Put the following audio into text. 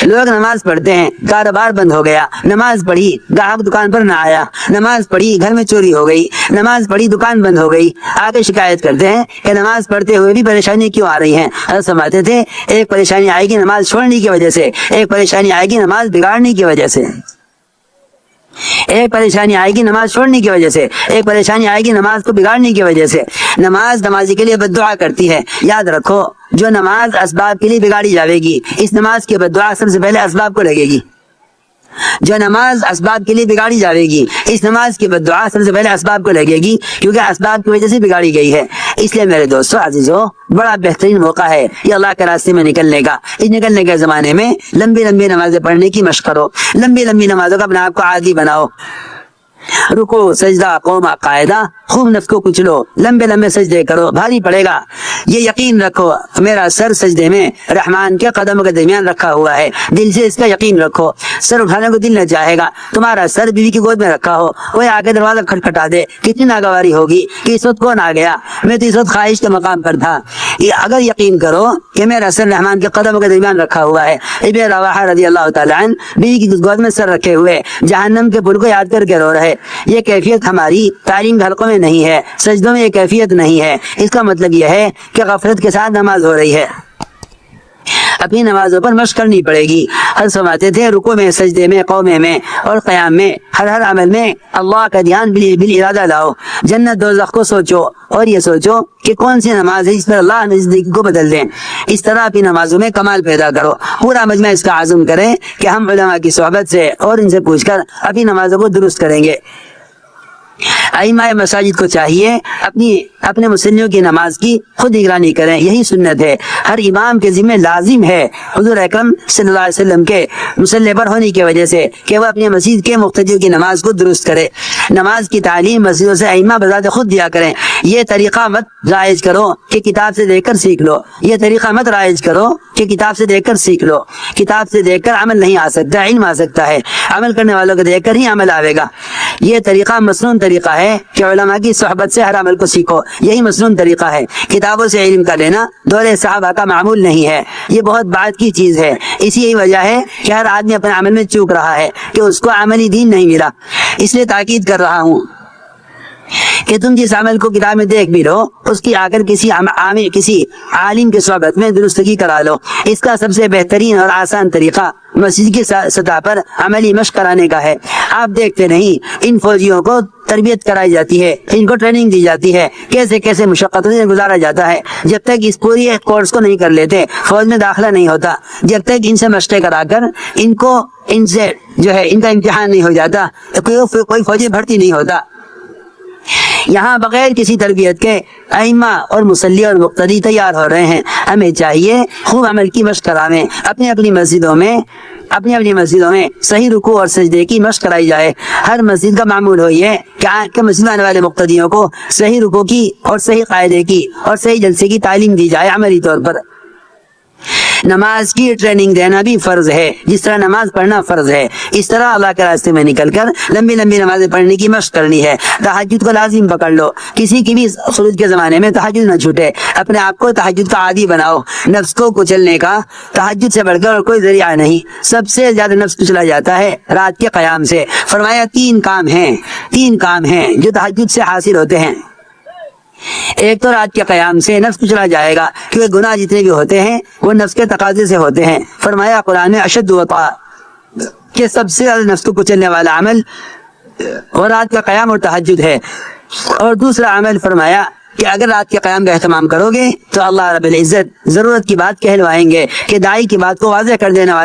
لوگ نماز پڑھتے ہیں، کاروبار بند ہو گیا، نماز پڑھی گاہک دکان پر نہ آیا، نماز پڑھی گھر میں چوری ہو گئی، نماز پڑھی دکان بند ہو گئی، آگے شکایت کرتے ہیں کہ نماز پڑھتے ہوئے بھی پریشانی کیوں آ رہی ہیں؟ حضرت فرماتے تھے ایک پریشانی آئے گی نماز چھوڑنے کی وجہ سے، ایک پریشانی آئے گی نماز بگاڑنے کی وجہ سے، ایک پریشانی آئے گی نماز چھوڑنے کی وجہ سے، ایک پریشانی آئے گی نماز کو بگاڑنے کی وجہ سے۔ نماز نمازی کے لیے بد دعا کرتی ہے، یاد رکھو جو نماز اسباب کے لیے بگاڑی جاوے گی، اس نماز کی بد دعا سب سے پہلے اسباب کو لگے گی۔ جو نماز اسباب کے لیے بگاڑی جاوے گی، اس نماز کی بد دعا سب سے پہلے اسباب کو لگے گی، کیونکہ اسباب کی وجہ سے بگاڑی گئی ہے۔ اس لیے میرے دوستو عزیزو، بڑا بہترین موقع ہے یہ اللہ کے راستے میں نکلنے کا۔ اس نکلنے کے زمانے میں لمبی لمبی نمازیں پڑھنے کی مشق کرو، لمبی لمبی نمازوں کا اپنے آپ کو عادی بناؤ۔ رکو سجدہ قوما قاعدہ، خوب نفس کو کچلو، لمبے لمبے سجدے کرو، بھاری پڑے گا۔ یہ یقین رکھو میرا سر سجدے میں رحمان کے قدموں کے درمیان رکھا ہوا ہے، دل سے اس کا یقین رکھو۔ سر اٹھانے کو دل نہ چاہے گا، تمہارا سر بیوی کی گود میں رکھا ہو، کوئی آگے دروازہ کھٹکھٹا دے، کتنی ناگواری ہوگی کہ اس وقت کون آ گیا، میں تو اس وقت خواہش کے مقام پر تھا۔ اگر یقین کرو کہ میرا سر رحمان کے قدموں کے درمیان رکھا ہوا ہے، ابن رواحہ رضی اللہ تعالیٰ عنہ بیوی کی گود میں سر رکھے ہوئے جہنم کے پل کو یاد کر کے رو رہے۔ یہ کیفیت ہماری تعلیم حلقوں میں نہیں ہے، سجدوں میں یہ کیفیت نہیں ہے۔ اس کا مطلب یہ ہے کہ غفلت کے ساتھ نماز ہو رہی ہے، اپنی نمازوں پر مشق کرنی پڑے گی۔ حضرت فرماتے تھے رکوع میں، سجدے میں، قومے میں اور قیام میں، ہر عمل میں اللہ کا دھیان بالارادہ لاؤ۔ جنت دوزخ کو سوچو اور یہ سوچو کہ کون سی نماز ہے جس پر اللہ نزدیکی کو بدل دیں۔ اس طرح اپنی نمازوں میں کمال پیدا کرو۔ پورا مجمع اس کا عزم کرے کہ ہم علماء کی صحبت سے اور ان سے پوچھ کر اپنی نمازوں کو درست کریں گے۔ ائمہ مساجد کو چاہیے اپنے مسلموں کی نماز کی خود نگرانی کریں، یہی سنت ہے۔ ہر امام کے ذمہ لازم ہے حضور اکرم صلی اللہ علیہ وسلم کے مصلی پر ہونے کی وجہ سے کہ وہ اپنی مسجد کے مقتدیوں کی نماز کو درست کرے۔ نماز کی تعلیم مسجدوں سے ائمہ بذات خود دیا کریں۔ یہ طریقہ مت رائج کرو کہ کتاب سے دیکھ کر سیکھ لو، یہ طریقہ مت رائج کرو کہ کتاب سے دیکھ کر سیکھ لو۔ کتاب سے دیکھ کر عمل نہیں آ سکتا، علم آ سکتا ہے، عمل کرنے والوں کو دیکھ کر ہی عمل آئے گا۔ یہ طریقہ مسنون طریقہ ہے کہ علماء کی صحبت سے ہر عمل کو سیکھو، یہی مسنون طریقہ ہے۔ کتابوں سے علم کا لینا دور صحابہ کا معمول نہیں ہے، یہ بہت بعد کی چیز ہے۔ اسی یہی وجہ ہے کہ ہر آدمی اپنے عمل میں چوک رہا ہے کہ اس کو عملی دین نہیں ملا۔ اس لیے تاکید کر رہا ہوں کہ تم جس عمل کو کتاب میں دیکھ بھی لو، اس کی آ کر کسی عالم کی صحبت میں درستگی کرا لو۔ اس کا سب سے بہترین اور آسان طریقہ مسجد کی سطح پر عملی مشق کرانے کا ہے۔ آپ دیکھتے نہیں ان فوجیوں کو تربیت کرائی جاتی ہے، ان کو ٹریننگ دی جاتی ہے، کیسے کیسے مشقتوں سے گزارا جاتا ہے۔ جب تک اس پوری کورس کو نہیں کر لیتے فوج میں داخلہ نہیں ہوتا، جب تک ان سے مشقیں کرا کر ان سے جو ہے ان کا امتحان نہیں ہو جاتا تو کوئی فوجی بھرتی نہیں ہوتا۔ یہاں بغیر کسی تربیت کے ائمہ اور مصلی اور مقتدی تیار ہو رہے ہیں۔ ہمیں چاہیے خوب عمل کی مشق کراویں، اپنی مسجدوں میں صحیح رکوع اور سجدے کی مشق کرائی جائے۔ ہر مسجد کا معمول ہو یہ کہ مسجد آنے والے مقتدیوں کو صحیح رکوع کی اور صحیح قاعدے کی اور صحیح جلسے کی تعلیم دی جائے عملی طور پر۔ نماز کی ٹریننگ دینا بھی فرض ہے، جس طرح نماز پڑھنا فرض ہے، اس طرح اللہ کے راستے میں نکل کر لمبی لمبی نمازیں پڑھنے کی مشق کرنی ہے۔ تہجد کو لازم پکڑ لو، کسی کی بھی خروج کے زمانے میں تہجد نہ چھوٹے۔ اپنے آپ کو تہجد کا عادی بناؤ۔ نفس کو کچلنے کا تہجد سے بڑھ کر اور کوئی ذریعہ نہیں۔ سب سے زیادہ نفس کچلا جاتا ہے رات کے قیام سے۔ فرمایا تین کام ہیں جو تہجد سے حاصل ہوتے ہیں۔ ایک تو رات کے قیام سے نفس کچلا جائے گا، کیونکہ گناہ جتنے بھی ہوتے ہیں وہ نفس کے تقاضے سے ہوتے ہیں۔ فرمایا قرآن میں اشد وطا کہ سب سے زیادہ نفس کو کچلنے والا عمل اور رات کا قیام اور تہجد ہے۔ اور دوسرا عمل فرمایا کہ اگر رات کے قیام کا اہتمام کرو گے تو اللہ رب العزت ضرورت کی بات کہلوائیں گے کہ داعی کی بات کو واضح کر دینے والے